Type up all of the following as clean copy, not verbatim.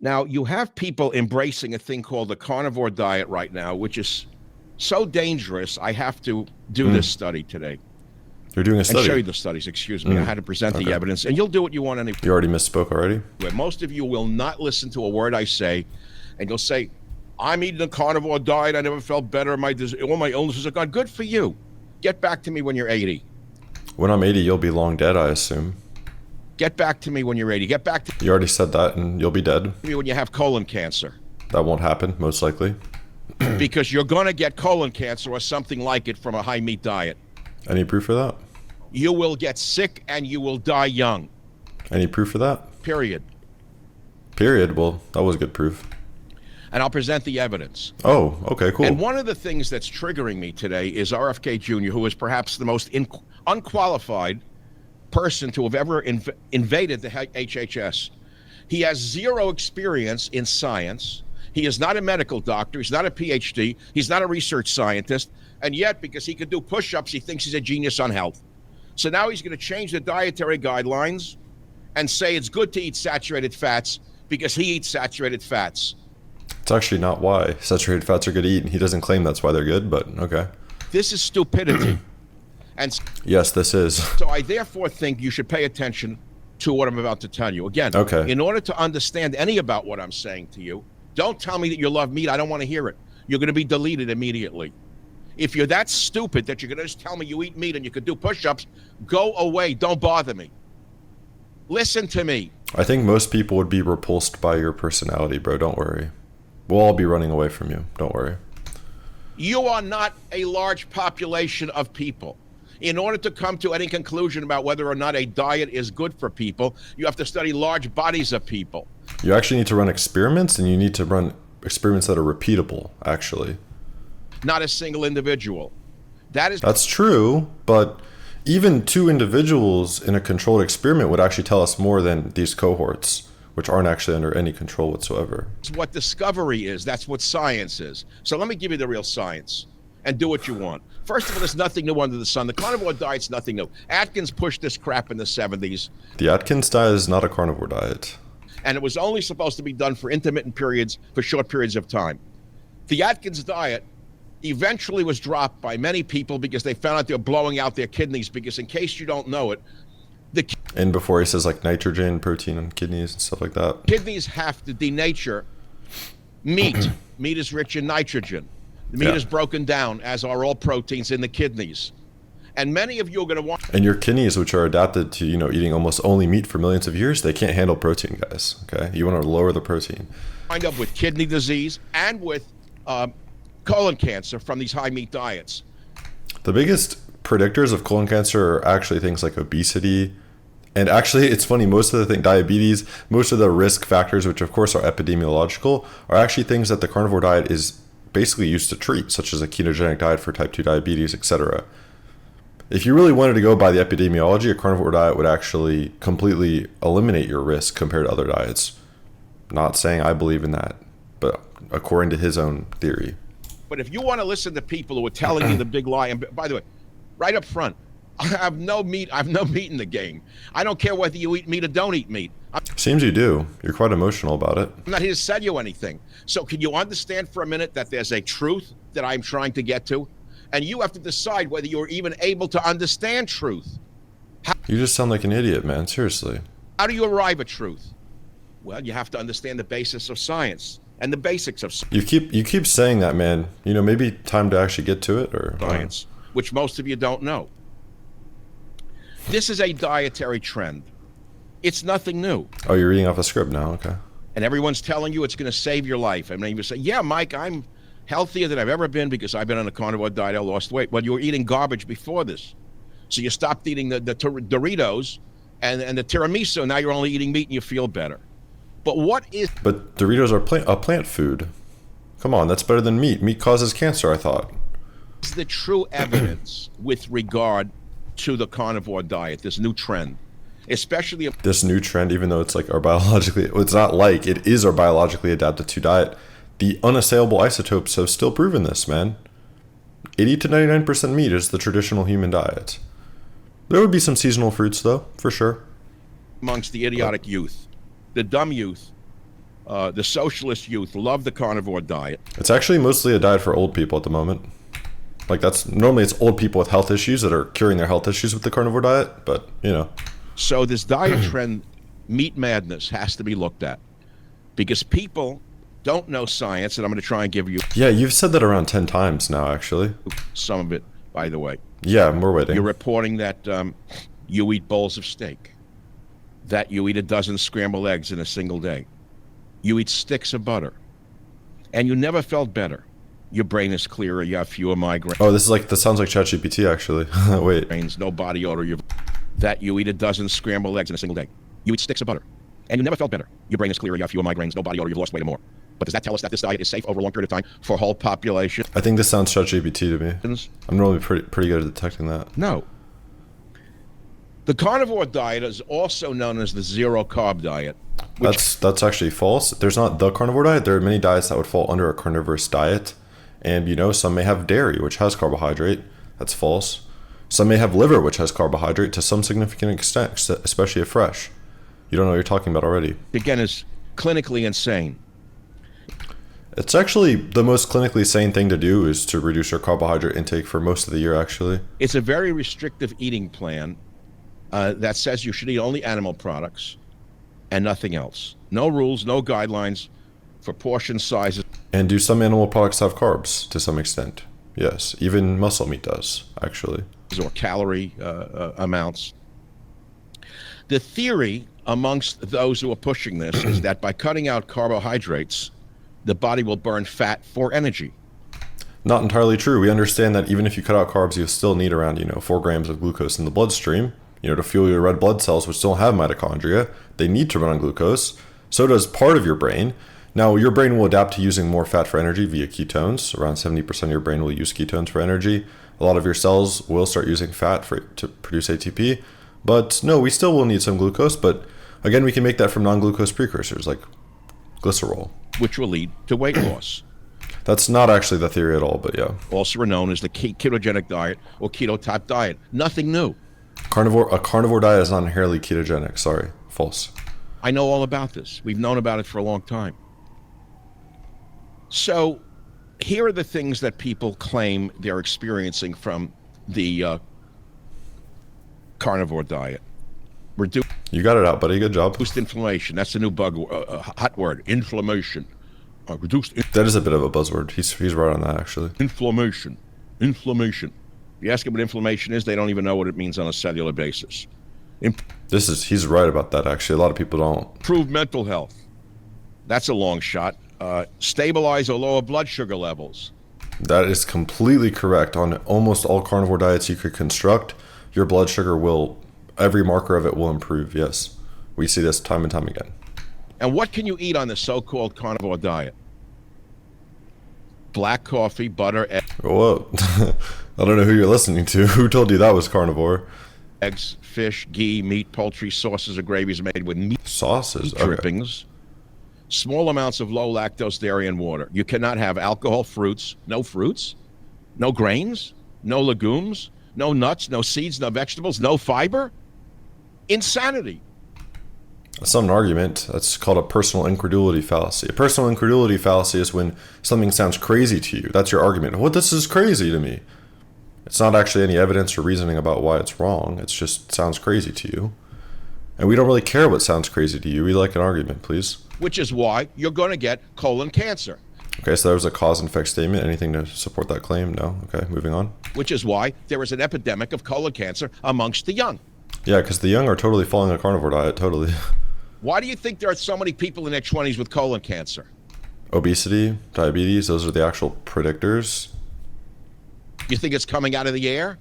Now, you have people embracing a thing called the carnivore diet right now, which is so dangerous. I have to do this study today You're doing a and show study. you the studies. Excuse me. I had to present the Okay. evidence, and you'll do what you want anyway. You already misspoke already? Most of you will not listen to a word I say, and you'll say, I'm eating a carnivore diet. I never felt better. All my illnesses are gone. Good for you. Get back to me when you're 80. When I'm 80, you'll be long dead, I assume. Get back to me when you're 80. Get back to You already said that, and you'll be dead. me when you have colon cancer. That won't happen, most likely. Because you're going to get colon cancer or something like it from a high meat diet. Any proof for that? You will get sick and you will die young. Any proof for that? Period. Period. Well, that was good proof. And I'll present the evidence. Oh, okay, cool. And one of the things that's triggering me today is RFK Jr., who is perhaps the most unqualified person to have ever invaded the HHS. He has zero experience in science. He is not a medical doctor. He's not a PhD. He's not a research scientist. And yet, because he could do push-ups, he thinks he's a genius on health. So now he's going to change the dietary guidelines and say it's good to eat saturated fats because he eats saturated fats. It's actually not why saturated fats are good to eat. He doesn't claim that's why they're good, but okay. This is stupidity. And yes, this is. So I therefore think you should pay attention to what I'm about to tell you. Again, okay. In order to understand any about what I'm saying to you, don't tell me that you love meat. I don't want to hear it. You're going to be deleted immediately. If you're that stupid that you're going to just tell me you eat meat and you could do push-ups, go away. Don't bother me. Listen to me. I think most people would be repulsed by your personality, bro. Don't worry. We'll all be running away from you. Don't worry. You are not a large population of people. In order to come to any conclusion about whether or not a diet is good for people, you have to study large bodies of people. You actually need to run experiments, and you need to run experiments that are repeatable, actually. Not a single individual. That's true, but even two individuals in a controlled experiment would actually tell us more than these cohorts, which aren't actually under any control whatsoever. That's what discovery is. That's what science is. So let me give you the real science and do what you want. First of all, there's nothing new under the sun. The carnivore diet's nothing new. Atkins pushed this crap in the 70s. The Atkins diet is not a carnivore diet. And it was only supposed to be done for intermittent periods, for short periods of time. The Atkins diet eventually was dropped by many people because they found out they're blowing out their kidneys, because in case you don't know it, and before he says like nitrogen, protein, and kidneys and stuff like that. Kidneys have to denature meat. Meat is rich in nitrogen. The meat is broken down, as are all proteins in the kidneys. And many of you are going to want... And your kidneys, which are adapted to, eating almost only meat for millions of years, they can't handle protein, guys, okay? You want to lower the protein. Wind up with kidney disease and with colon cancer from these high meat diets. The biggest predictors of colon cancer are actually things like obesity. And actually, it's funny, most of the diabetes, most of the risk factors, which of course are epidemiological, are actually things that the carnivore diet is basically used to treat, such as a ketogenic diet for type 2 diabetes, etc. If you really wanted to go by the epidemiology, a carnivore diet would actually completely eliminate your risk compared to other diets. Not saying I believe in that, but according to his own theory. But if you want to listen to people who are telling you the big lie, and by the way, right up front, I have no meat in the game. I don't care whether you eat meat or don't eat meat. Seems you do. You're quite emotional about it. I'm not here to sell you anything. So can you understand for a minute that there's a truth that I'm trying to get to? And you have to decide whether you're even able to understand truth. You just sound like an idiot, man. Seriously. How do you arrive at truth? Well, you have to understand the basis of science and the basics of science. You keep saying that, man. Maybe time to actually get to it, or science, which most of you don't know. This is a dietary trend. It's nothing new. Oh, you're reading off a script now, okay. And everyone's telling you it's going to save your life. I mean, you say, yeah, Mike, I'm healthier than I've ever been because I've been on a carnivore diet, I lost weight. Well, you were eating garbage before this. So you stopped eating the Doritos and the tiramisu, now you're only eating meat and you feel better. But But Doritos are a plant food. Come on, that's better than meat. Meat causes cancer, I thought. Is the true evidence with regard to the carnivore diet, this new trend? Especially this new trend, even though it's like it is our biologically adapted to diet. The unassailable isotopes have still proven this, man. 80 to 99% meat is the traditional human diet. There would be some seasonal fruits, though, for sure. Amongst the idiotic youth, the dumb youth, The socialist youth love the carnivore diet. It's actually mostly a diet for old people at the moment. Like that's normally it's old people with health issues that are curing their health issues with the carnivore diet, but you know. So this diet trend, meat madness, has to be looked at because people don't know science, and I'm going to try and give you Yeah, you've said that around 10 times now, actually. some of it, by the way. Yeah, we're waiting. You're reporting that you eat bowls of steak, that you eat a dozen scrambled eggs in a single day. You eat sticks of butter, and you never felt better. Your brain is clearer, you have fewer migraines. Oh, this sounds like ChatGPT, actually. Wait. No body odor. That you eat a dozen scrambled eggs in a single day. You eat sticks of butter, and you never felt better. Your brain is clearer, you have fewer migraines, no body odor, you've lost weight or more. But does that tell us that this diet is safe over a long period of time for a whole population? I think this sounds ChatGPT to me. I'm normally pretty good at detecting that. No. The carnivore diet is also known as the zero-carb diet. That's actually false. There's not the carnivore diet. There are many diets that would fall under a carnivorous diet. And, you know, some may have dairy, which has carbohydrate. That's false. Some may have liver, which has carbohydrate to some significant extent, especially if fresh. You don't know what you're talking about already. Again, is clinically insane. It's actually the most clinically sane thing to do is to reduce your carbohydrate intake for most of the year, actually. It's a very restrictive eating plan that says you should eat only animal products and nothing else. No rules, no guidelines for portion sizes. And do some animal products have carbs to some extent? Yes, even muscle meat does, actually. Or calorie amounts. The theory amongst those who are pushing this is that by cutting out carbohydrates, the body will burn fat for energy. Not entirely true. We understand that even if you cut out carbs, you still need around, 4 grams of glucose in the bloodstream, to fuel your red blood cells, which don't have mitochondria. They need to run on glucose. So does part of your brain. Now, your brain will adapt to using more fat for energy via ketones. Around 70% of your brain will use ketones for energy. A lot of your cells will start using fat to produce ATP. But no, we still will need some glucose. But again, we can make that from non-glucose precursors like glycerol, which will lead to weight loss. That's not actually the theory at all, but yeah. Also known as the ketogenic diet or keto type diet. Nothing new. A carnivore diet is not inherently ketogenic. Sorry, false. I know all about this. We've known about it for a long time. So here are the things that people claim they're experiencing from the carnivore diet. You got it out, buddy. Good job. Reduced inflammation. That's the new hot word. Inflammation. That is a bit of a buzzword. He's right on that, actually. Inflammation. You ask them what inflammation is, they don't even know what it means on a cellular basis. He's right about that, actually. A lot of people don't. Improve mental health. That's a long shot. Stabilize or lower blood sugar levels. That is completely correct. On almost all carnivore diets you could construct, your blood sugar every marker of it will improve, yes. We see this time and time again. And what can you eat on the so-called carnivore diet? Black coffee, butter, eggs. Whoa. I don't know who you're listening to. Who told you that was carnivore? Eggs, fish, ghee, meat, poultry, sauces or gravies made with meat. Sauces? Meat drippings. Small amounts of low lactose dairy and water. You cannot have alcohol, fruits, no grains, no legumes, no nuts, no seeds, no vegetables, no fiber. Insanity. That's not an argument. That's called a personal incredulity fallacy. A personal incredulity fallacy is when something sounds crazy to you. That's your argument. Well, this is crazy to me. It's not actually any evidence or reasoning about why it's wrong. It just sounds crazy to you. And we don't really care what sounds crazy to you. We like an argument, please. Which is why you're going to get colon cancer. Okay, so there was a cause and effect statement. Anything to support that claim? No? Okay, moving on. Which is why there is an epidemic of colon cancer amongst the young. Yeah, because the young are totally following a carnivore diet, totally. Why do you think there are so many people in their 20s with colon cancer? Obesity, diabetes, those are the actual predictors. You think it's coming out of the air?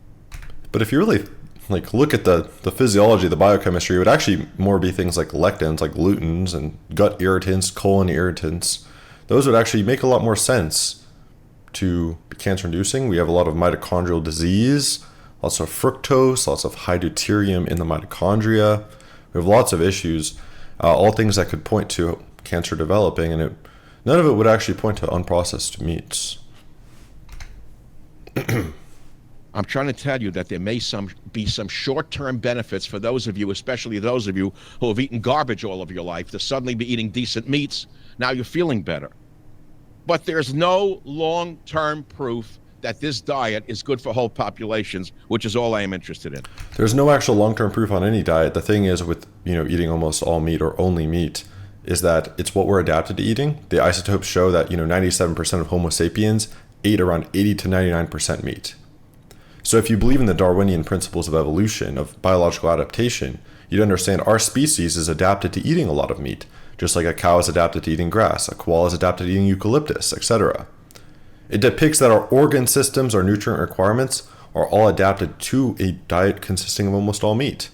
But if you really look at the physiology, the biochemistry, it would actually more be things like lectins, like glutens and gut irritants, colon irritants. Those would actually make a lot more sense to be cancer-inducing. We have a lot of mitochondrial disease, lots of fructose, lots of high deuterium in the mitochondria. We have lots of issues, all things that could point to cancer developing, and none of it would actually point to unprocessed meats. I'm trying to tell you that there may be some short-term benefits for those of you, especially those of you who have eaten garbage all of your life, to suddenly be eating decent meats. Now you're feeling better. But there's no long-term proof that this diet is good for whole populations, which is all I am interested in. There's no actual long-term proof on any diet. The thing is with, eating almost all meat or only meat is that it's what we're adapted to eating. The isotopes show that, 97% of Homo sapiens ate around 80 to 99% meat. So if you believe in the Darwinian principles of evolution, of biological adaptation, you'd understand our species is adapted to eating a lot of meat, just like a cow is adapted to eating grass, a koala is adapted to eating eucalyptus, etc. It depicts that our organ systems, our nutrient requirements, are all adapted to a diet consisting of almost all meat.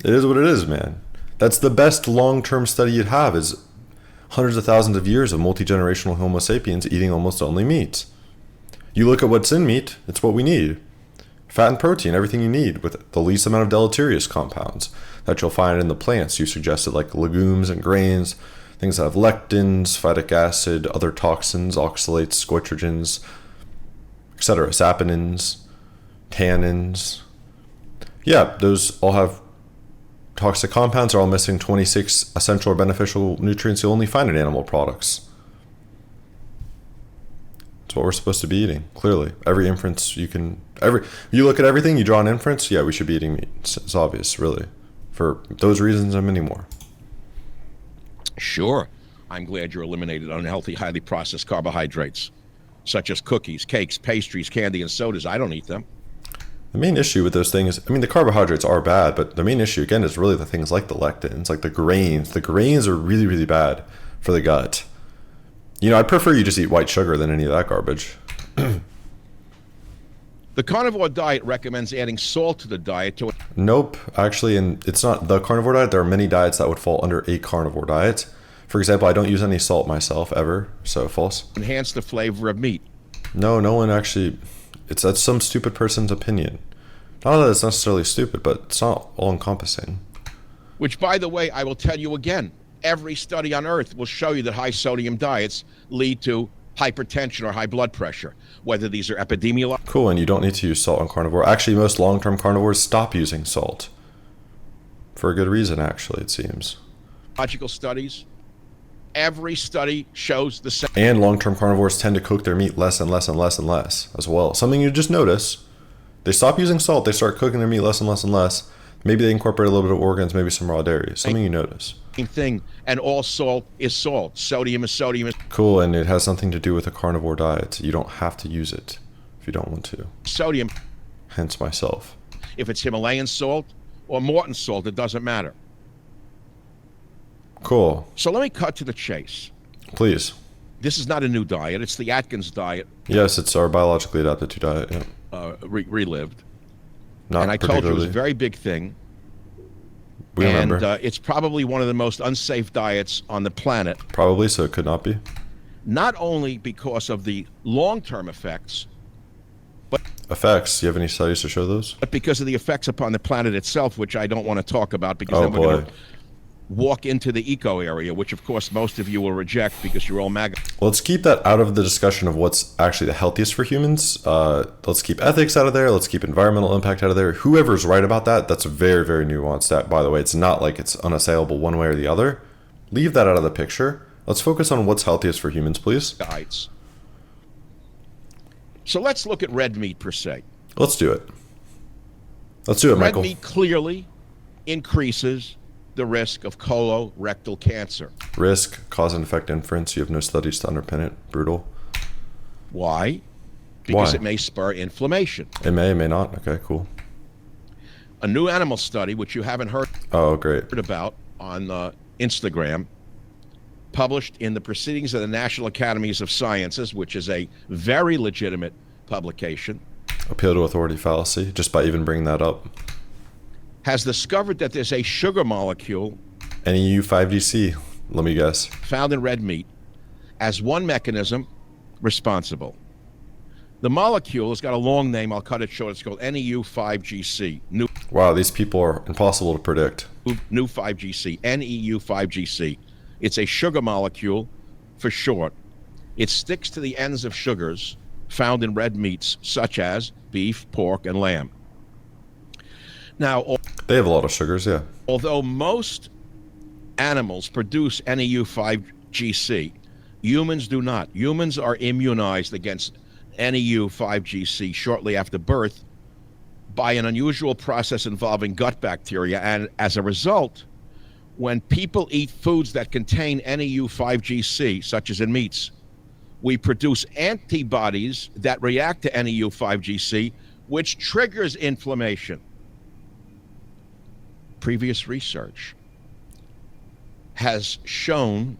It is what it is, man. That's the best long-term study you'd have, is hundreds of thousands of years of multi-generational Homo sapiens eating almost only meat. You look at what's in meat, it's what we need. Fat and protein, everything you need, with the least amount of deleterious compounds that you'll find in the plants. You suggested like legumes and grains, things that have lectins, phytic acid, other toxins, oxalates, goitrogens, etc., saponins, tannins. Yeah, those all have toxic compounds, are all missing 26 essential or beneficial nutrients you'll only find in animal products. It's what we're supposed to be eating, clearly. Every inference you look at everything, you draw an inference, yeah, we should be eating meat. It's obvious, really. For those reasons and many more. Sure. I'm glad you eliminated unhealthy, highly processed carbohydrates, such as cookies, cakes, pastries, candy, and sodas. I don't eat them. The main issue with those things, the carbohydrates are bad, but the main issue, again, is really the things like the lectins, like the grains. The grains are really, really bad for the gut. I'd prefer you just eat white sugar than any of that garbage. The carnivore diet recommends adding salt to the diet to... Nope, actually, and it's not the carnivore diet. There are many diets that would fall under a carnivore diet. For example, I don't use any salt myself, ever, so false. Enhance the flavor of meat. No one actually... That's some stupid person's opinion. Not that it's necessarily stupid, but it's not all-encompassing. Which, by the way, I will tell you again, every study on Earth will show you that high-sodium diets lead to hypertension or high blood pressure, whether these are epidemiological... Cool, and you don't need to use salt on carnivore. Actually, most long-term carnivores stop using salt. For a good reason, actually, it seems. Studies. Every study shows the same. And long-term carnivores tend to cook their meat less and less and less and less as well. Something you just notice. They stop using salt, they start cooking their meat less and less and less. Maybe they incorporate a little bit of organs, maybe some raw dairy. Something you notice. Same thing, and all salt is salt. Sodium is sodium. Cool, and it has something to do with a carnivore diet. You don't have to use it if you don't want to. Sodium. Hence myself. If it's Himalayan salt or Morton salt, it doesn't matter. Cool. So let me cut to the chase. Please. This is not a new diet. It's the Atkins diet. Yes, it's our biologically adapted to diet. Yeah. Relived. Not and I told you it was a very big thing. We remember. And it's probably one of the most unsafe diets on the planet. Probably, so it could not be. Not only because of the long-term effects, but... Effects? Do you have any studies to show those? But because of the effects upon the planet itself, which I don't want to talk about because then we're going to walk into the eco area, which of course most of you will reject because you're all MAGA. Well, let's keep that out of the discussion of what's actually the healthiest for humans. Let's keep ethics out of there. Let's keep environmental impact out of there. Whoever's right about that, that's very, very nuanced. That, by the way, it's not like it's unassailable one way or the other. Leave that out of the picture. Let's focus on what's healthiest for humans, please. Diets. So let's look at red meat per se. Let's do it. Let's do it, Michael. Red meat clearly increases the risk of colorectal cancer. Risk, cause and effect inference. You have no studies to underpin it. Brutal. Why? Because Why? it may spur inflammation. It may not. Okay, cool. A new animal study, which you haven't heard great. about on Instagram, published in the Proceedings of the National Academies of Sciences, which is a very legitimate publication. Appeal to authority fallacy, just by even bringing that up. Has discovered that there's a sugar molecule, NEU5GC, let me guess, found in red meat as one mechanism responsible. The molecule has got a long name. I'll cut it short. It's called NEU5GC. Wow, these people are impossible to predict. New 5GC, NEU5GC. It's a sugar molecule for short. It sticks to the ends of sugars found in red meats such as beef, pork, and lamb. Now, They have a lot of sugars, yeah. although most animals produce NEU5GC, humans do not. Humans are immunized against NEU5GC shortly after birth by an unusual process involving gut bacteria, and as a result, when people eat foods that contain NEU5GC, such as in meats, we produce antibodies that react to NEU5GC, which triggers inflammation. Previous research has shown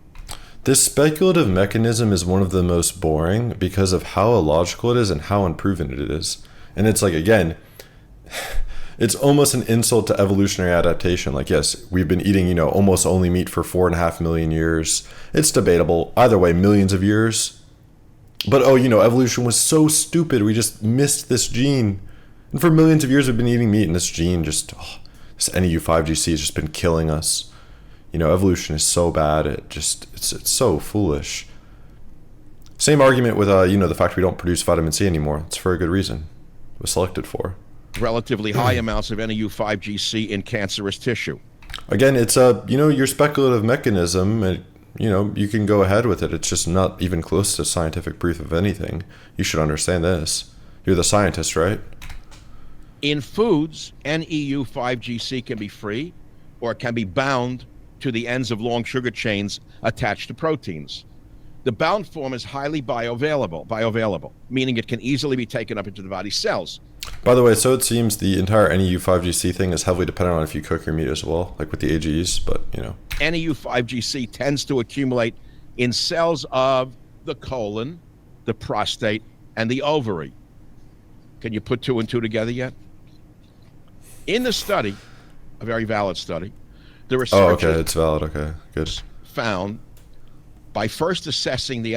this speculative mechanism is one of the most boring because of how illogical it is and how unproven it is. And it's like, again, it's almost an insult to evolutionary adaptation. Like, yes, we've been eating, almost only meat for 4.5 million years. It's debatable. Either way, millions of years. But, evolution was so stupid. We just missed this gene. And for millions of years, we've been eating meat, and this gene this NEU5GC has just been killing us. Evolution is so bad. It's so foolish. Same argument with, the fact we don't produce vitamin C anymore. It's for a good reason. It was selected for. Relatively high amounts of NEU5GC in cancerous tissue. Again, it's your speculative mechanism. You can go ahead with it. It's just not even close to scientific proof of anything. You should understand this. You're the scientist, right? In foods, NEU5GC can be free or it can be bound to the ends of long sugar chains attached to proteins. The bound form is highly bioavailable, meaning it can easily be taken up into the body's cells. By the way, so it seems the entire NEU5GC thing is heavily dependent on if you cook your meat as well, like with the AGEs, but NEU5GC tends to accumulate in cells of the colon, the prostate, and the ovary. Can you put two and two together yet? In the study, a very valid study, the researchers it's valid. Okay, good. Found by first assessing the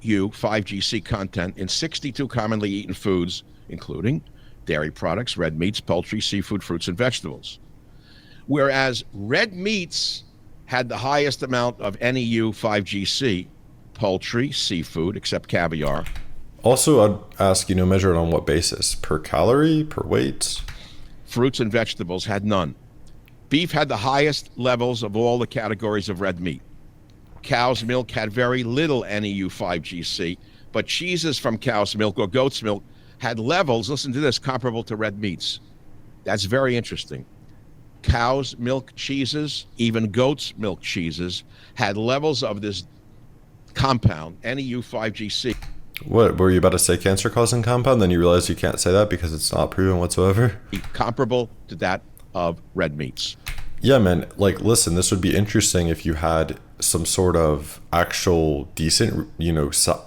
NEU5GC content in 62 commonly eaten foods, including dairy products, red meats, poultry, seafood, fruits, and vegetables. Whereas red meats had the highest amount of NEU5GC, poultry, seafood, except caviar. Also, I'd ask, measure it on what basis? Per calorie, per weight? Fruits and vegetables had none. Beef had the highest levels of all the categories of red meat. Cow's milk had very little NEU5GC, but cheeses from cow's milk or goat's milk had levels, listen to this, comparable to red meats. That's very interesting. Cow's milk cheeses, even goat's milk cheeses, had levels of this compound, NEU5GC. What, were you about to say cancer-causing compound? Then you realize you can't say that because it's not proven whatsoever? Comparable to that of red meats. Yeah, man. Like, listen, this would be interesting if you had some sort of actual decent,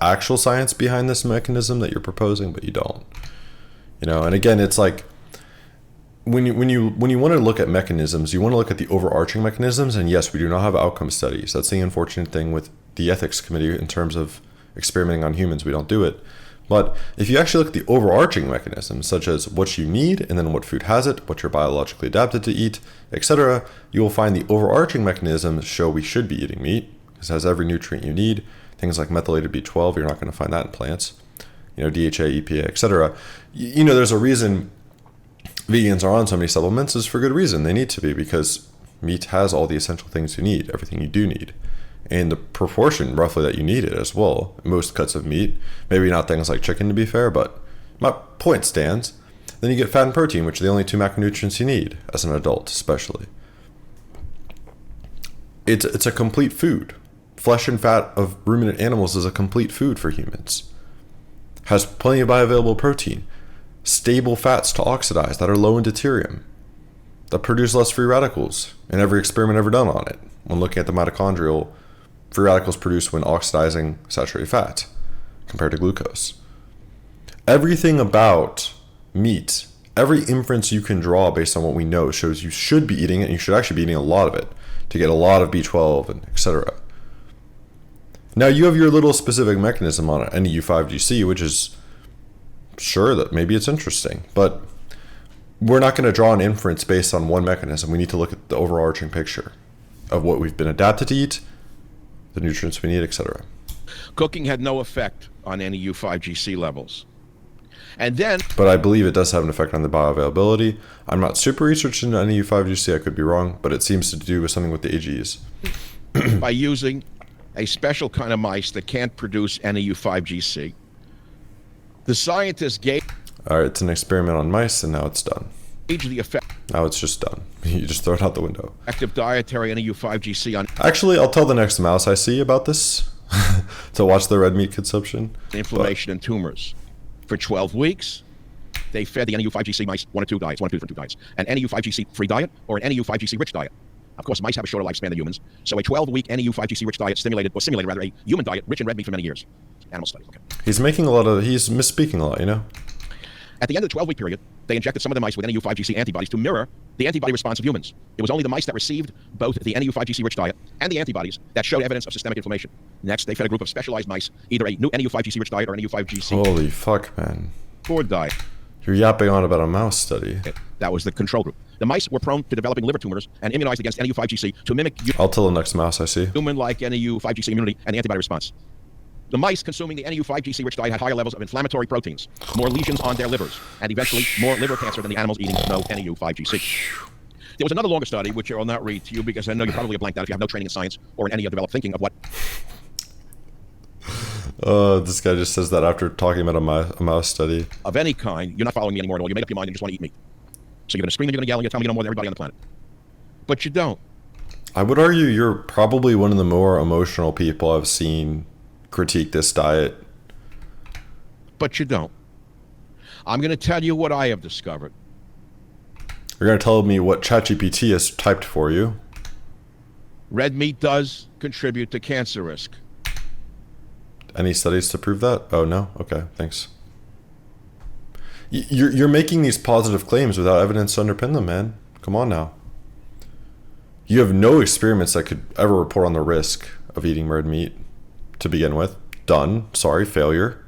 actual science behind this mechanism that you're proposing, but you don't. And again, it's like when you want to look at mechanisms, you want to look at the overarching mechanisms. And yes, we do not have outcome studies. That's the unfortunate thing with the ethics committee in terms of experimenting on humans. We don't do it. But if you actually look at the overarching mechanisms, such as what you need and then what food has it, what you're biologically adapted to eat, etc., you will find the overarching mechanisms show we should be eating meat because it has every nutrient you need. Things like methylated B12, you're not going to find that in plants. DHA, EPA, etc. There's a reason vegans are on so many supplements is for good reason. They need to be because meat has all the essential things you need, everything you do need. And the proportion roughly that you need it as well. Most cuts of meat, maybe not things like chicken to be fair, but my point stands. Then you get fat and protein, which are the only two macronutrients you need as an adult, especially. It's a complete food. Flesh and fat of ruminant animals is a complete food for humans. Has plenty of bioavailable protein, stable fats to oxidize that are low in deuterium, that produce less free radicals in every experiment ever done on it. When looking at the mitochondrial free radicals produced when oxidizing saturated fat compared to glucose. Everything about meat, every inference you can draw based on what we know shows you should be eating it, and you should actually be eating a lot of it to get a lot of B12 and etc. Now you have your little specific mechanism on it, NEU5GC, which is sure that maybe it's interesting, but we're not going to draw an inference based on one mechanism. We need to look at the overarching picture of what we've been adapted to eat, the nutrients we need, etc. Cooking had no effect on NEU5GC levels. And then, But I believe it does have an effect on the bioavailability. I'm not super researched into NAU5GC, I could be wrong, but it seems to do with something with the AGs. by using a special kind of mice that can't produce NAU5GC, the scientists gauge All right, it's an experiment on mice, and now it's done. the effect Now it's just done. You just throw it out the window. of dietary NAU5GC on Actually, I'll tell the next mouse I see about this to watch the red meat consumption. inflammation and tumors. For 12 weeks, they fed the NAU5GC mice one of two diets, an NAU5GC free diet or an NAU5GC rich diet. Of course, mice have a shorter lifespan than humans, so a 12-week NAU5GC rich diet simulated a human diet rich in red meat for many years. Animal studies, okay. He's misspeaking a lot, you know? At the end of the 12-week period, they injected some of the mice with NAU5GC antibodies to mirror the antibody response of humans. It was only the mice that received both the NAU5GC rich diet and the antibodies that showed evidence of systemic inflammation. Next, they fed a group of specialized mice either a new NAU5GC rich diet or NAU5GC Holy fuck, man. poor diet. You're yapping on about a mouse study. That was the control group. The mice were prone to developing liver tumors and immunized against NAU5GC to mimic I'll tell the next mouse I see. human-like NAU5GC immunity and the antibody response. The mice consuming the NAU5GC rich diet had higher levels of inflammatory proteins, more lesions on their livers, and eventually more liver cancer than the animals eating no NAU5GC. There was another longer study, which I will not read to you because I know you're probably blanked out if you have no training in science or in any of developed thinking of what. This guy just says that after talking about a mouse study. Of any kind, you're not following me anymore at all. You made up your mind and you just want to eat meat. So you're going to scream and you're going to yell and you're going to tell me you know more than everybody on the planet. But you don't. I would argue you're probably one of the more emotional people I've seen critique this diet. But you don't. I'm going to tell you what I have discovered. You're going to tell me what ChatGPT has typed for you. Red meat does contribute to cancer risk. Any studies to prove that? Oh, no? Okay, thanks. You're making these positive claims without evidence to underpin them, man. Come on now. You have no experiments that could ever report on the risk of eating red meat to begin with. Done. Sorry, failure.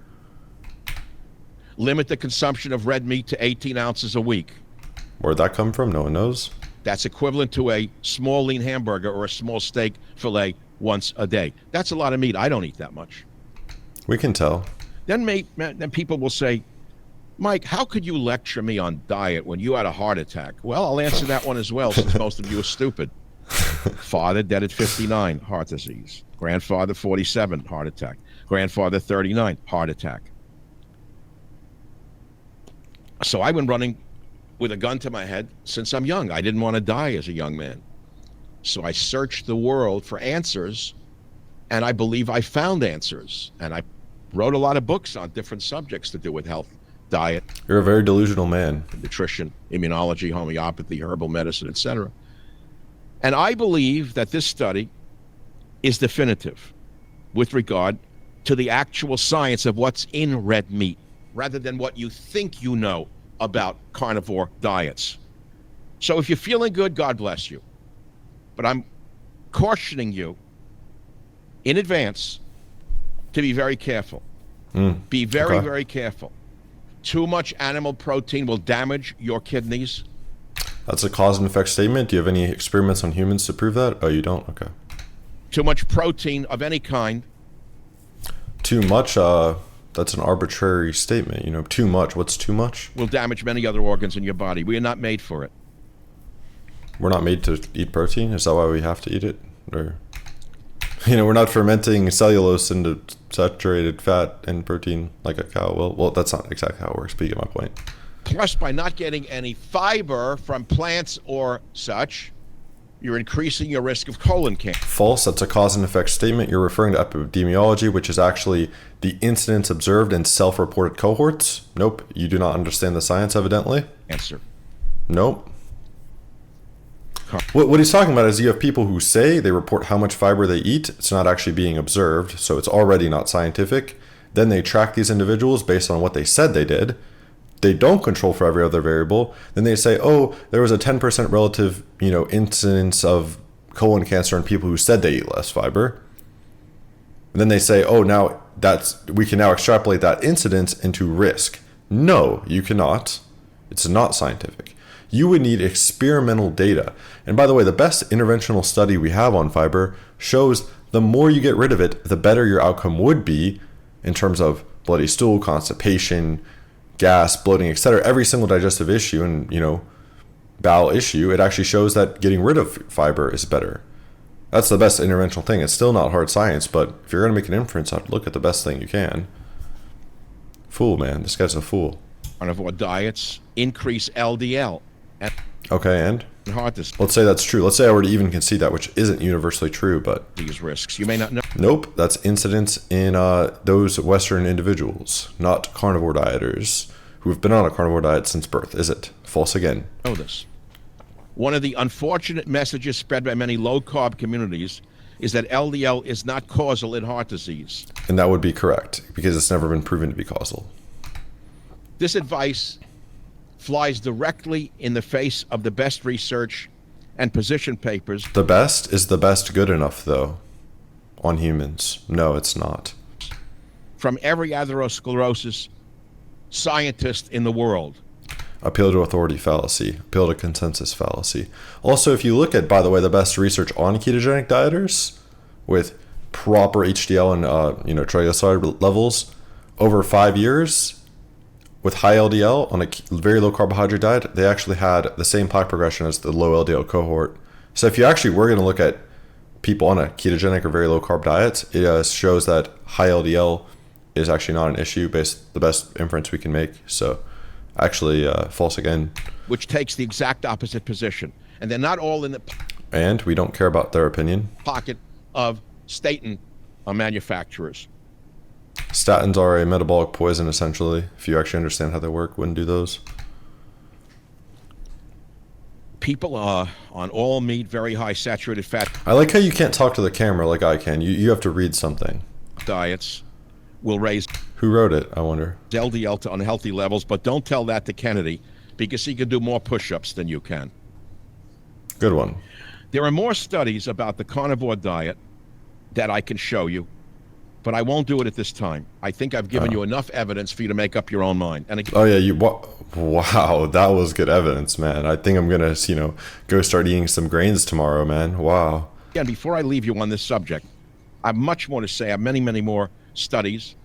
Limit the consumption of red meat to 18 ounces a week. Where'd that come from? No one knows. That's equivalent to a small lean hamburger or a small steak fillet once a day. That's a lot of meat. I don't eat that much. We can tell. Then people will say, Mike, how could you lecture me on diet when you had a heart attack? Well, I'll answer that one as well, since most of you are stupid. Father dead at 59, heart disease. Grandfather 47, heart attack. Grandfather 39, heart attack. So I've been running with a gun to my head since I'm young. I didn't want to die as a young man. So I searched the world for answers, and I believe I found answers. And I wrote a lot of books on different subjects to do with health, diet. You're a very delusional man. Nutrition, immunology, homeopathy, herbal medicine, etc. And I believe that this study is definitive with regard to the actual science of what's in red meat, rather than what you think you know about carnivore diets. So if you're feeling good, God bless you. But I'm cautioning you in advance to be very careful. Be very, very careful. Too much animal protein will damage your kidneys. That's a cause and effect statement. Do you have any experiments on humans to prove that? Oh, you don't? Okay. Too much protein of any kind. Too much, that's an arbitrary statement. You know, too much. What's too much? Will damage many other organs in your body. We are not made for it. We're not made to eat protein? Is that why we have to eat it? Or, you know, we're not fermenting cellulose into saturated fat and protein like a cow will. Well, that's not exactly how it works, but you get my point. Plus, by not getting any fiber from plants or such, you're increasing your risk of colon cancer. False. That's a cause and effect statement. You're referring to epidemiology, which is actually the incidence observed in self-reported cohorts. Nope. You do not understand the science, evidently. Answer. Nope. What he's talking about is you have people who say they report how much fiber they eat. It's not actually being observed, so it's already not scientific. Then they track these individuals based on what they said they did. They don't control for every other variable. Then they say, oh, there was a 10% relative, incidence of colon cancer in people who said they eat less fiber. And then they say, oh, now we can now extrapolate that incidence into risk. No, you cannot. It's not scientific. You would need experimental data. And by the way, the best interventional study we have on fiber shows the more you get rid of it, the better your outcome would be in terms of bloody stool, constipation, gas, bloating, etc., every single digestive issue and, bowel issue, it actually shows that getting rid of fiber is better. That's the best interventional thing. It's still not hard science, but if you're going to make an inference, I'd look at the best thing you can. Fool, man. This guy's a fool. Carnivore diets increase LDL and Okay, and? heart disease. Let's say that's true. Let's say I were to even concede that, which isn't universally true, but... These risks. You may not know. Nope, that's incidence in those Western individuals, not carnivore dieters who have been on a carnivore diet since birth, is it? False again. Know this. One of the unfortunate messages spread by many low-carb communities is that LDL is not causal in heart disease. And that would be correct, because it's never been proven to be causal. This advice flies directly in the face of the best research and position papers. The best? Is the best good enough, though, on humans? No, it's not. From every atherosclerosis scientist in the world. Appeal to authority fallacy. Appeal to consensus fallacy. Also, if you look at, by the way, the best research on ketogenic dieters with proper HDL and triglyceride levels over 5 years with high LDL on a very low carbohydrate diet, they actually had the same plaque progression as the low LDL cohort. So if you actually were going to look at people on a ketogenic or very low carb diet, it shows that high LDL is actually not an issue based the best inference we can make. So actually false again. Which takes the exact opposite position. And they're not all in the And we don't care about their opinion. pocket of statin manufacturers. Statins are a metabolic poison, essentially. If you actually understand how they work, wouldn't do those. People on all meat, very high saturated fat I like how you can't talk to the camera like I can. You have to read something. diets will raise Who wrote it, I wonder? LDL to unhealthy levels, but don't tell that to Kennedy because he can do more push-ups than you can. Good one. There are more studies about the carnivore diet that I can show you, but I won't do it at this time. I think I've given you enough evidence for you to make up your own mind. And again, Oh yeah, wow, that was good evidence, man. I think I'm gonna, go start eating some grains tomorrow, man. Wow. before I leave you on this subject, I have much more to say. I have many, many more studies,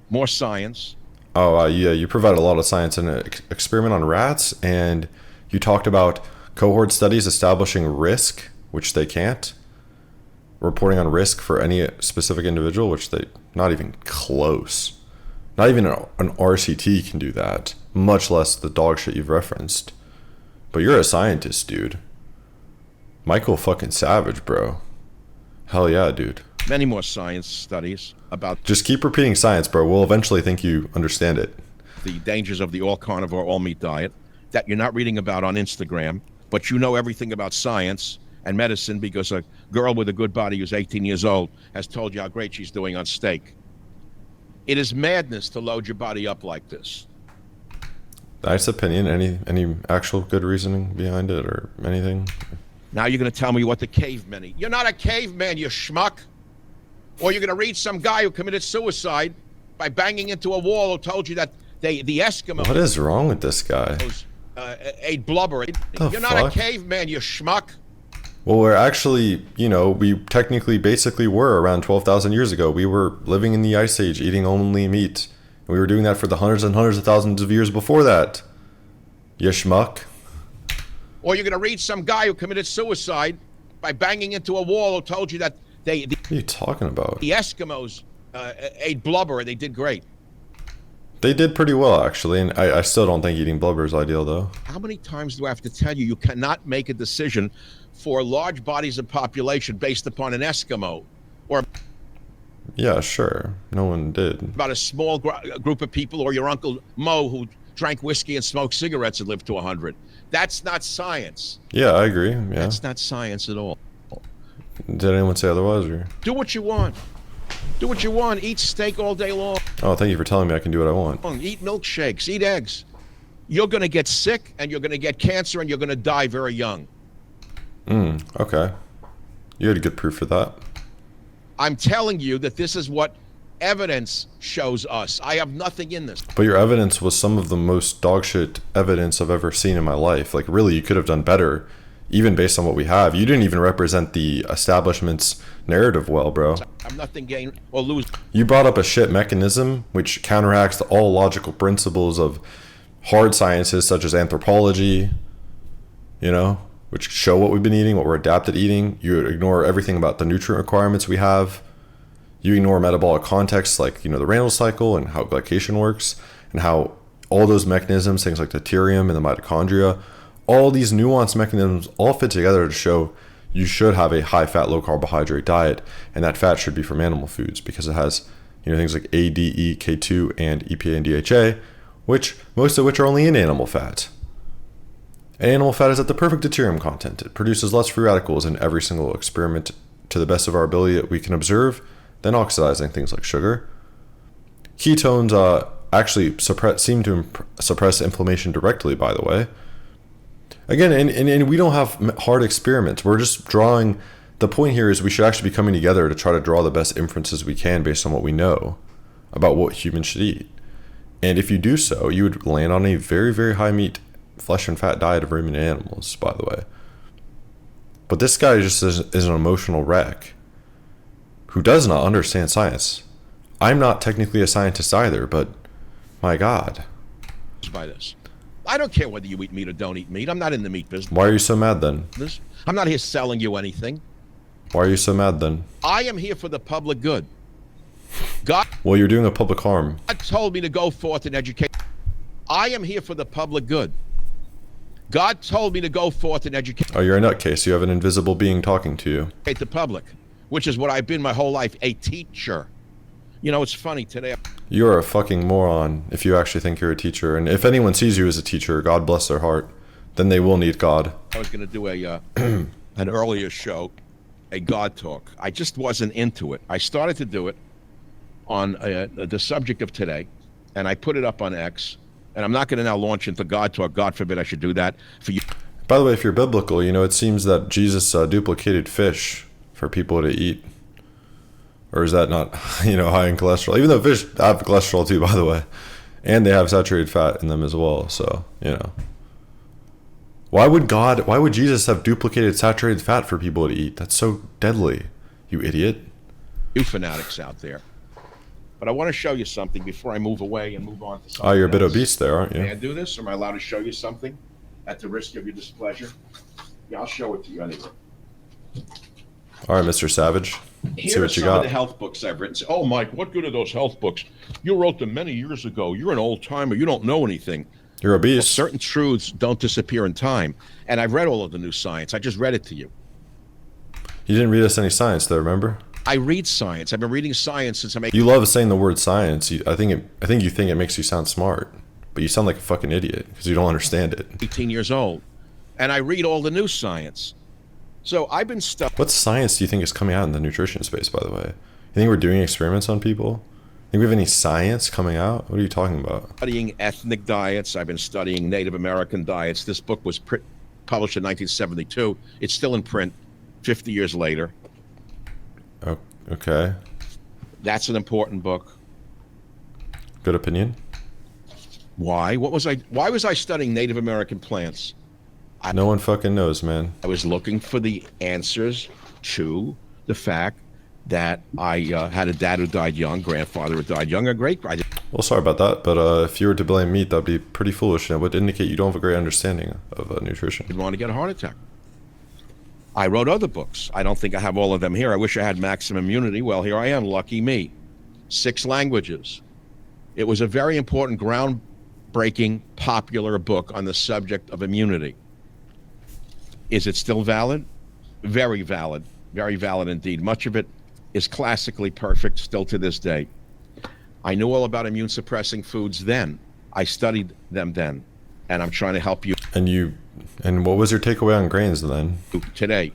more science. Oh yeah, you provide a lot of science in an experiment on rats, and you talked about cohort studies establishing risk, which they can't. Reporting on risk for any specific individual, which they not even close. Not even an RCT can do that, much less the dog shit you've referenced. But you're a scientist, dude. Michael fucking Savage, bro. Hell yeah, dude. Many more science studies about Just keep repeating science, bro. We'll eventually think you understand it. the dangers of the all-carnivore, all-meat diet that you're not reading about on Instagram, but you know everything about science and medicine because a girl with a good body who's 18 years old has told you how great she's doing on steak. It is madness to load your body up like this. Nice opinion. Any actual good reasoning behind it or anything? Now you're going to tell me what the cavemen eat. You're not a caveman, you schmuck. Or you're going to read some guy who committed suicide by banging into a wall who told you that the Eskimos What is wrong with this guy? ate blubber. You're not a caveman, you schmuck. Well, we're actually, we technically basically were around 12,000 years ago. We were living in the Ice Age, eating only meat. We were doing that for the hundreds and hundreds of thousands of years before that. You schmuck. Or you're going to read some guy who committed suicide by banging into a wall who told you that What are you talking about? the Eskimos ate blubber and they did great. They did pretty well, actually, and I still don't think eating blubber is ideal, though. How many times do I have to tell you, you cannot make a decision for large bodies of population based upon an Eskimo or Yeah, sure. No one did. about a small group of people or your Uncle Mo who drank whiskey and smoked cigarettes and lived to 100. That's not science. Yeah, I agree. Yeah. That's not science at all. Did anyone say otherwise? Or? Do what you want. Do what you want. Eat steak all day long. Oh, thank you for telling me I can do what I want. Eat milkshakes. Eat eggs. You're going to get sick and you're going to get cancer and you're going to die very young. Okay. You had good proof for that. I'm telling you that this is what evidence shows us. I have nothing in this. But your evidence was some of the most dogshit evidence I've ever seen in my life. Like, really, you could have done better, even based on what we have. You didn't even represent the establishment's narrative well, bro. I'm nothing gain or lose. You brought up a shit mechanism which counteracts all logical principles of hard sciences such as anthropology, you know, which show what we've been eating, what we're adapted eating. You ignore everything about the nutrient requirements we have. You ignore metabolic contexts like, you know, the Reynolds cycle and how glycation works and how all those mechanisms, things like deuterium and the mitochondria, all these nuanced mechanisms all fit together to show you should have a high-fat, low-carbohydrate diet, and that fat should be from animal foods because it has, you know, things like A, D, E, K2, and EPA and DHA, which most of which are only in animal fat. And animal fat is at the perfect deuterium content. It produces less free radicals in every single experiment to the best of our ability that we can observe than oxidizing things like sugar. Ketones actually seem to suppress inflammation directly, by the way. Again, and we don't have hard experiments. We're just drawing. The point here is we should actually be coming together to try to draw the best inferences we can based on what we know about what humans should eat. And if you do so, you would land on a very, very high meat, flesh and fat diet of ruminant animals, by the way. But this guy just is an emotional wreck who does not understand science. I'm not technically a scientist either, but my God. By this. I don't care whether you eat meat or don't eat meat. I'm not in the meat business. Why are you so mad then? I'm not here selling you anything. Why are you so mad then? I am here for the public good. God. Well, you're doing a public harm. God told me to go forth and educate. I am here for the public good. God told me to go forth and educate. Oh, you're a nutcase. You have an invisible being talking to you. The public, which is what I've been my whole life, a teacher. You know, it's funny today. You're a fucking moron if you actually think you're a teacher. And if anyone sees you as a teacher, God bless their heart, then they will need God. I was going to do an earlier show, a God talk. I just wasn't into it. I started to do it on the subject of today, and I put it up on X. And I'm not going to now launch into God talk. God forbid I should do that for you. By the way, if you're biblical, you know, it seems that Jesus duplicated fish for people to eat. Or is that not, you know, high in cholesterol? Even though fish have cholesterol too, by the way. And they have saturated fat in them as well. So, you know. Why would Jesus have duplicated saturated fat for people to eat? That's so deadly, you idiot. You fanatics out there. But I want to show you something before I move away and move on to something Oh, you're a bit else. obese there, aren't you? May I do this? Am I allowed to show you something at the risk of your displeasure? Yeah, I'll show it to you anyway. All right, Mr. Savage. Here See are what you some of got. the health books I've written. Oh, Mike, what good are those health books? You wrote them many years ago. You're an old timer. You don't know anything. You're obese. Well, certain truths don't disappear in time. And I've read all of the new science. I just read it to you. You didn't read us any science, though, remember? I read science. I've been reading science since I'm 18. You love saying the word science. I think you think it makes you sound smart, but you sound like a fucking idiot because you don't understand it. 18 years old. And I read all the new science. So I've been What science do you think is coming out in the nutrition space, by the way? You think we're doing experiments on people? Think we have any science coming out? What are you talking about? studying ethnic diets. I've been studying Native American diets. This book was published in 1972. It's still in print 50 years later. Oh, okay. That's an important book. Good opinion. Why? Why was I studying Native American plants? No one fucking knows, man. I was looking for the answers to the fact that I had a dad who died young, grandfather who died young, a great-grandfather. Well, sorry about that, but if you were to blame meat, that'd be pretty foolish, and it would indicate you don't have a great understanding of nutrition. Didn't want to get a heart attack. I wrote other books. I don't think I have all of them here. I wish I had maximum immunity. Well, here I am, lucky me. 6 languages. It was a very important, groundbreaking, popular book on the subject of immunity. Is it still valid? Very valid. Very valid indeed. Much of it is classically perfect still to this day. I knew all about immune suppressing foods then. I studied them then. And I'm trying to help you. And what was your takeaway on grains then? Today.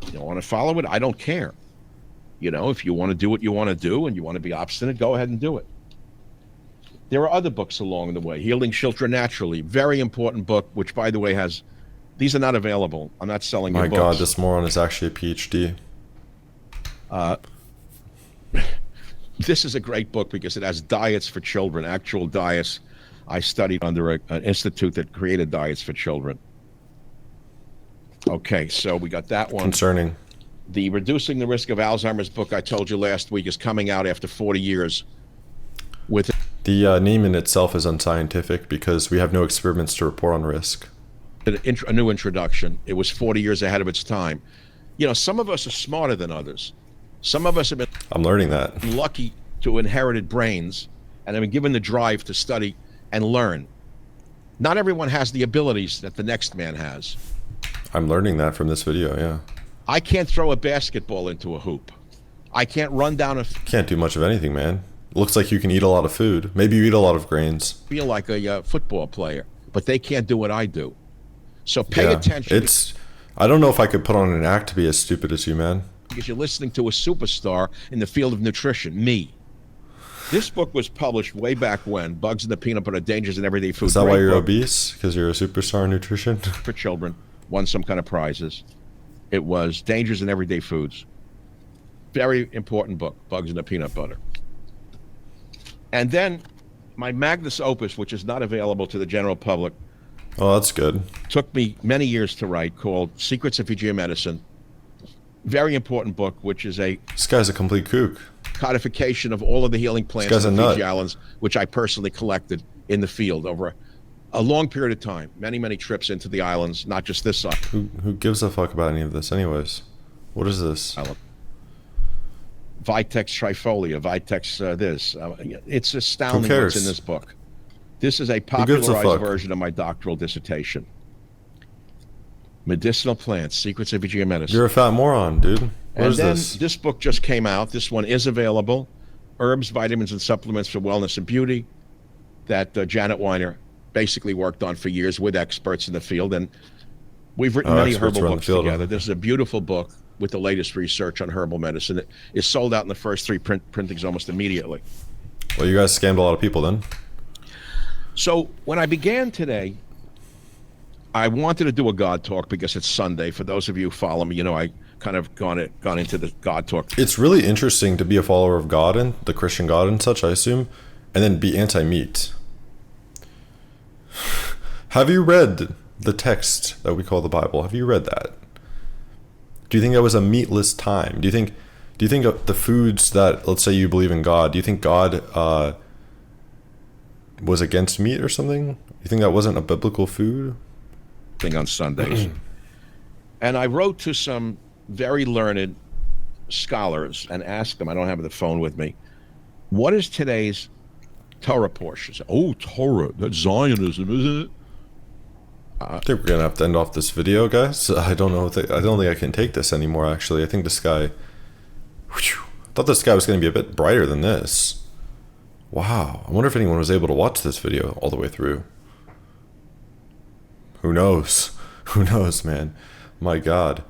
You don't want to follow it? I don't care. You know, if you want to do what you want to do and you want to be obstinate, go ahead and do it. There are other books along the way. Healing Children Naturally. Very important book, which, by the way, has... These are not available. I'm not selling your books. My God, this moron is actually a PhD. This is a great book because it has diets for children, actual diets. I studied under an institute that created diets for children. Okay, so we got that one. Concerning. The Reducing the Risk of Alzheimer's book I told you last week is coming out after 40 years. The name in itself is unscientific because we have no experiments to report on risk. A new introduction. It was 40 years ahead of its time. You know, some of us are smarter than others. Some of us have been I'm learning that. lucky to inherited brains and have been given the drive to study and learn. Not everyone has the abilities that the next man has. I'm learning that from this video, yeah. I can't throw a basketball into a hoop. I can't run down a Can't do much of anything, man. Looks like you can eat a lot of food. Maybe you eat a lot of grains. feel like a football player, but they can't do what I do. So pay Yeah, attention I don't know if I could put on an act to be as stupid as you, man. because you're listening to a superstar in the field of nutrition, me. This book was published way back when, Bugs in the Peanut Butter, Dangers in Everyday Food. Is that why Great you're book obese? Because you're a superstar in nutrition? for children, won some kind of prizes. It was Dangers in Everyday Foods. Very important book, Bugs in the Peanut Butter. And then my magnus opus, which is not available to the general public, Oh, that's good. took me many years to write, called Secrets of Fijian Medicine. Very important book, which is a This guy's a complete kook. codification of all of the healing plants guy's of a the nut. Fiji Islands, which I personally collected in the field over a long period of time. Many, many trips into the islands, not just this Who gives a fuck about any of this anyways? What is this? island. Vitex trifolia, Vitex this. It's astounding Who cares? what's in this book. This is a gives a popularized fuck? version of my doctoral dissertation. Medicinal plants, secrets of Fijian medicine. You're a fat moron, dude. What And is then this? book just came out. This one is available. Herbs, vitamins, and supplements for wellness and beauty that Janet Weiner basically worked on for years with experts in the field. And we've written many experts herbal around the books field, together. huh? This is a beautiful book with the latest research on herbal medicine. It is sold out in the first three printings almost immediately. Well, you guys scammed a lot of people then. So when I began today, I wanted to do a God talk because it's Sunday. For those of you who follow me, you know I kind of gone into the God talk. It's really interesting to be a follower of God and the Christian God and such, I assume, and then be anti-meat. Have you read the text that we call the Bible? Have you read that? Do you think that was a meatless time? Do you think the foods that, let's say you believe in God, do you think God was against meat or something? You think that wasn't a biblical food? Thing on Sundays. And I wrote to some very learned scholars and asked them, I don't have the phone with me, what is today's Torah portion? Oh, Torah, that's Zionism, isn't it? I think we're gonna have to end off this video, guys. I don't know. I don't think I can take this anymore. Actually, I think this guy. Whew, I thought this guy was gonna be a bit brighter than this. Wow. I wonder if anyone was able to watch this video all the way through. Who knows? Who knows, man? My God.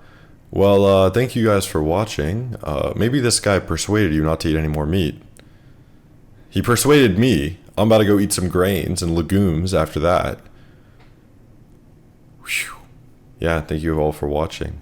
Well, thank you guys for watching. Maybe this guy persuaded you not to eat any more meat. He persuaded me. I'm about to go eat some grains and legumes after that. Whew. Yeah, thank you all for watching.